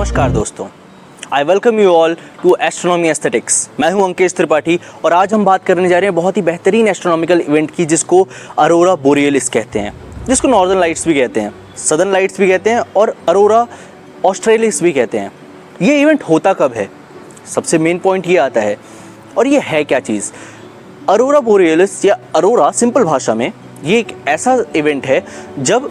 नमस्कार दोस्तों, I welcome you all to astronomy aesthetics. मैं हूं अंकेश त्रिपाठी और आज हम बात करने जा रहे हैं बहुत ही बेहतरीन एस्ट्रोनॉमिकल इवेंट की, जिसको अरोरा बोरियलिस कहते हैं, जिसको नॉर्दर्न लाइट्स भी कहते हैं, सदर्न लाइट्स भी कहते हैं और अरोरा ऑस्ट्रेलिस भी कहते हैं। ये इवेंट होता कब है, सबसे मेन पॉइंट ये आता है। और ये है क्या चीज़? अरोरा बोरियलिस या अरोरा सिंपल भाषा में ये एक ऐसा इवेंट है जब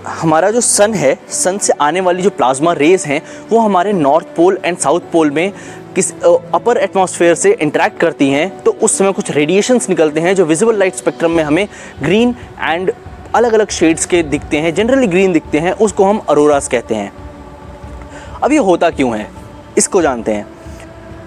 हमारा जो सन है, सन से आने वाली जो प्लाज्मा रेज हैं वो हमारे north pole and south pole में किस अपर एटमॉस्फेयर से इंटरेक्ट करती हैं, तो उस समय कुछ रेडिएशंस निकलते हैं जो विजिबल लाइट स्पेक्ट्रम में हमें ग्रीन एंड अलग अलग शेड्स के दिखते हैं, जनरली ग्रीन दिखते हैं, उसको हम अरोरास कहते हैं। अब ये होता क्यों है, इसको जानते हैं।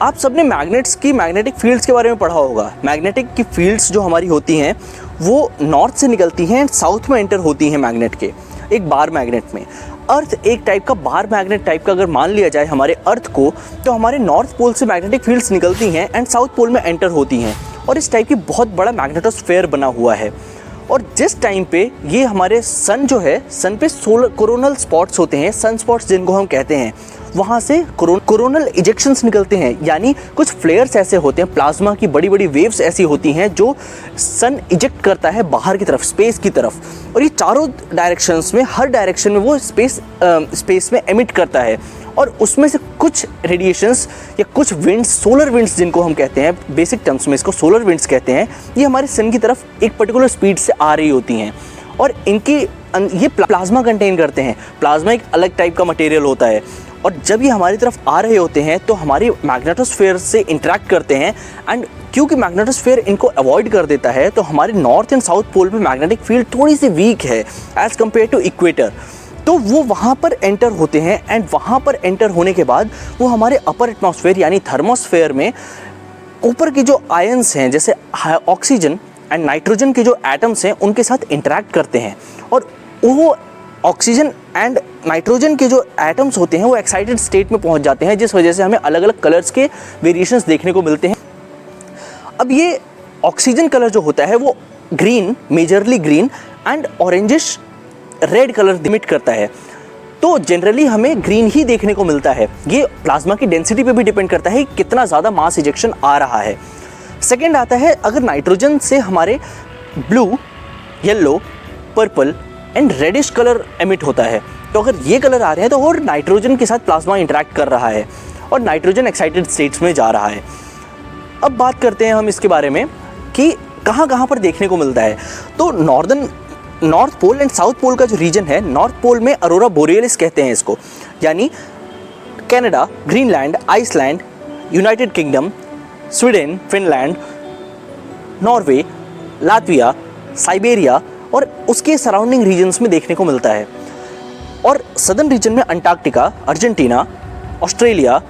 आप सबने मैग्नेट्स की मैग्नेटिक फील्ड्स के बारे में पढ़ा होगा। मैग्नेटिक की फील्ड्स जो हमारी होती हैं वो नॉर्थ से निकलती हैं एंड साउथ में एंटर होती हैं मैग्नेट के, एक बार मैग्नेट में। अर्थ एक टाइप का बार मैग्नेट टाइप का अगर मान लिया जाए हमारे अर्थ को, तो हमारे नॉर्थ पोल से मैग्नेटिक फील्ड्स निकलती हैं एंड साउथ पोल में एंटर होती हैं और इस टाइप की बहुत बड़ा मैग्नेटोस्फेयर बना हुआ है। और जिस टाइम पे ये हमारे सन जो है, सन पे सोलर कोरोनल स्पॉट्स होते हैं, सन स्पॉट्स जिनको हम कहते हैं, वहाँ से कोरोनल इजेक्शंस निकलते हैं, यानी कुछ फ्लेयर्स ऐसे होते हैं, प्लाज्मा की बड़ी बड़ी वेव्स ऐसी होती हैं जो सन इजेक्ट करता है बाहर की तरफ, स्पेस की तरफ। और ये चारों डायरेक्शंस में, हर डायरेक्शन में वो स्पेस में एमिट करता है और उसमें से कुछ रेडिएशंस या कुछ विंड्स, सोलर विंड्स जिनको हम कहते हैं, बेसिक टर्म्स में इसको सोलर विंड्स कहते हैं, ये हमारे सन की तरफ एक पर्टिकुलर स्पीड से आ रही होती हैं और ये प्लाज्मा कंटेन करते हैं। प्लाज्मा एक अलग टाइप का मटेरियल होता है और जब ये हमारी तरफ आ रहे होते हैं तो हमारी मैग्नेटोस्फेयर से इंटरेक्ट करते हैं एंड क्योंकि मैग्नेटोस्फेयर इनको अवॉइड कर देता है तो हमारे नॉर्थ एंड साउथ पोल में मैग्नेटिक फील्ड थोड़ी सी वीक है एज़ कम्पेयर टू इक्वेटर, तो वो वहाँ पर एंटर होते हैं एंड वहाँ पर एंटर होने के बाद वो हमारे अपर एटमॉस्फेयर यानी थर्मोस्फेयर में ऊपर के जो आयंस हैं, जैसे ऑक्सीजन एंड नाइट्रोजन के जो एटम्स हैं, उनके साथ इंटरेक्ट करते हैं और वो ऑक्सीजन एंड नाइट्रोजन के जो एटम्स होते हैं वो एक्साइटेड स्टेट में पहुंच जाते हैं, जिस वजह से हमें अलग अलग कलर्स के वेरिएशंस देखने को मिलते हैं। अब ये ऑक्सीजन कलर जो होता है वो green, majorly green and orangish red colour emit करता है, तो जनरली हमें ग्रीन ही देखने को मिलता है। ये प्लाज्मा की डेंसिटी पे भी डिपेंड करता है कितना ज़्यादा मास इजेक्शन आ रहा है। सेकेंड आता है, अगर नाइट्रोजन से हमारे blue, yellow, purple and reddish colour emit होता है, तो अगर ये कलर आ रहे हैं तो और नाइट्रोजन के साथ प्लाज्मा इंटरेक्ट कर रहा है और नाइट्रोजन एक्साइटेड स्टेट्स में जा रहा है। अब बात करते हैं हम इसके बारे में कि कहाँ कहाँ पर देखने को मिलता है। तो north pole and south pole का जो रीजन है, नॉर्थ पोल में अरोरा बोरियलिस कहते हैं इसको, यानी Canada, Greenland, Iceland, United Kingdom, Sweden, Finland, Norway, Latvia, Siberia और उसके सराउंडिंग रीजन्स में देखने को मिलता है। और सदर्न रीजन में अंटार्कटिका, अर्जेंटीना, ऑस्ट्रेलिया,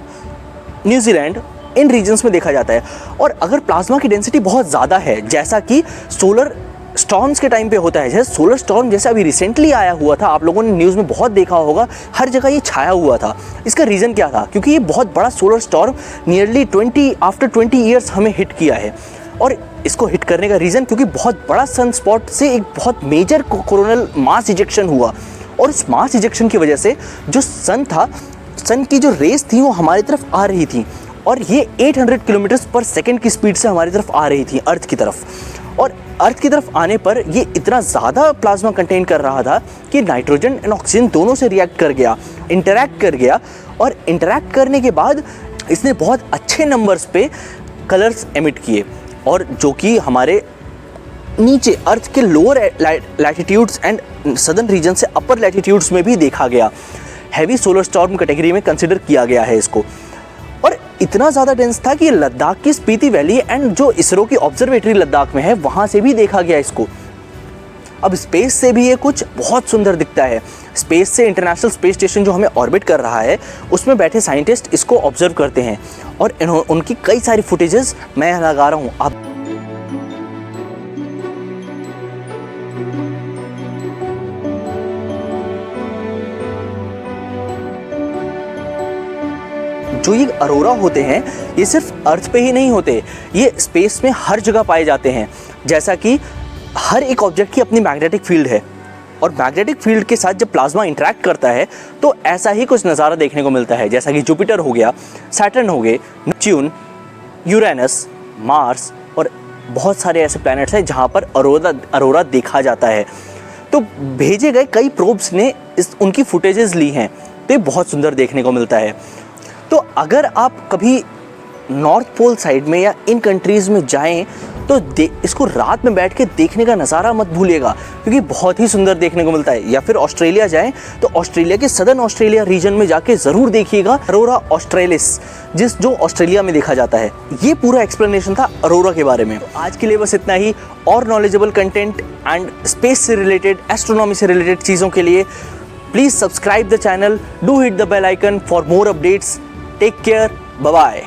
न्यूजीलैंड, इन रीजन्स में देखा जाता है। और अगर प्लाज्मा की डेंसिटी बहुत ज़्यादा है, जैसा कि सोलर स्टॉर्म्स के टाइम पे होता है, जैसे सोलर स्टॉर्म जैसे अभी रिसेंटली आया हुआ था, आप लोगों ने न्यूज़ में बहुत देखा होगा, हर जगह ये छाया हुआ था। इसका रीज़न क्या था? क्योंकि ये बहुत बड़ा सोलर स्टॉर्म नियरली 20 ईयर्स हमें हिट किया है और इसको हिट करने का रीज़न क्योंकि बहुत बड़ा सन स्पॉट से एक बहुत मेजर कोरोनल मास इजेक्शन हुआ और इस मास इजेक्शन की वजह से जो सन था, सन की जो रेस थी वो हमारी तरफ आ रही थी और ये 800 किलोमीटर्स पर सेकेंड की स्पीड से हमारी तरफ आ रही थी अर्थ की तरफ। और अर्थ की तरफ आने पर ये इतना ज़्यादा प्लाज्मा कंटेन कर रहा था कि नाइट्रोजन एंड ऑक्सीजन दोनों से रिएक्ट कर गया, इंटरैक्ट कर गया और इंटरैक्ट करने के बाद इसने बहुत अच्छे नंबर्स पे कलर्स एमिट किए और जो कि हमारे नीचे अर्थ के lower latitudes and southern reason से अपर लैटिट्यूड्स में भी देखा गया। हैवी सोलर स्टॉर्म कैटेगरी में कंसिडर किया गया है इसको और इतना ज़्यादा डेंस था कि लद्दाख की स्पीति वैली एंड जो इसरो की ऑब्जर्वेटरी लद्दाख में है वहाँ से भी देखा गया इसको। अब स्पेस से भी ये कुछ बहुत सुंदर दिखता है। स्पेस से इंटरनेशनल स्पेस स्टेशन जो हमें ऑर्बिट कर रहा है उसमें बैठे साइंटिस्ट इसको ऑब्जर्व करते हैं और उनकी कई सारी फुटेजेस मैं लगा रहा हूँ। आप जो ये अरोरा होते हैं ये सिर्फ अर्थ पे ही नहीं होते, ये स्पेस में हर जगह पाए जाते हैं। जैसा कि हर एक ऑब्जेक्ट की अपनी मैग्नेटिक फील्ड है और मैग्नेटिक फील्ड के साथ जब प्लाज्मा इंटरेक्ट करता है तो ऐसा ही कुछ नज़ारा देखने को मिलता है, जैसा कि जुपिटर हो गया, सैटर्न हो गए, नेपच्यून, यूरेनस, मार्स और बहुत सारे ऐसे प्लैनेट्स हैं जहाँ पर अरोरा देखा जाता है। तो भेजे गए कई प्रोब्स ने उनकी फुटेजेस ली हैं, तो ये बहुत सुंदर देखने को मिलता है। तो अगर आप कभी नॉर्थ पोल साइड में या इन कंट्रीज़ में जाएं तो इसको रात में बैठ के देखने का नज़ारा मत भूलिएगा, क्योंकि बहुत ही सुंदर देखने को मिलता है। या फिर ऑस्ट्रेलिया जाएं तो ऑस्ट्रेलिया के सदर्न ऑस्ट्रेलिया रीजन में जाके ज़रूर देखिएगा अरोरा ऑस्ट्रेलिस, जो ऑस्ट्रेलिया में देखा जाता है। ये पूरा एक्सप्लेनेशन था अरोरा के बारे में। आज के लिए बस इतना ही। और नॉलेजेबल कंटेंट एंड स्पेस से रिलेटेड, एस्ट्रोनॉमी से रिलेटेड चीज़ों के लिए please subscribe the channel, do hit the bell icon for more updates. Take care, bye bye.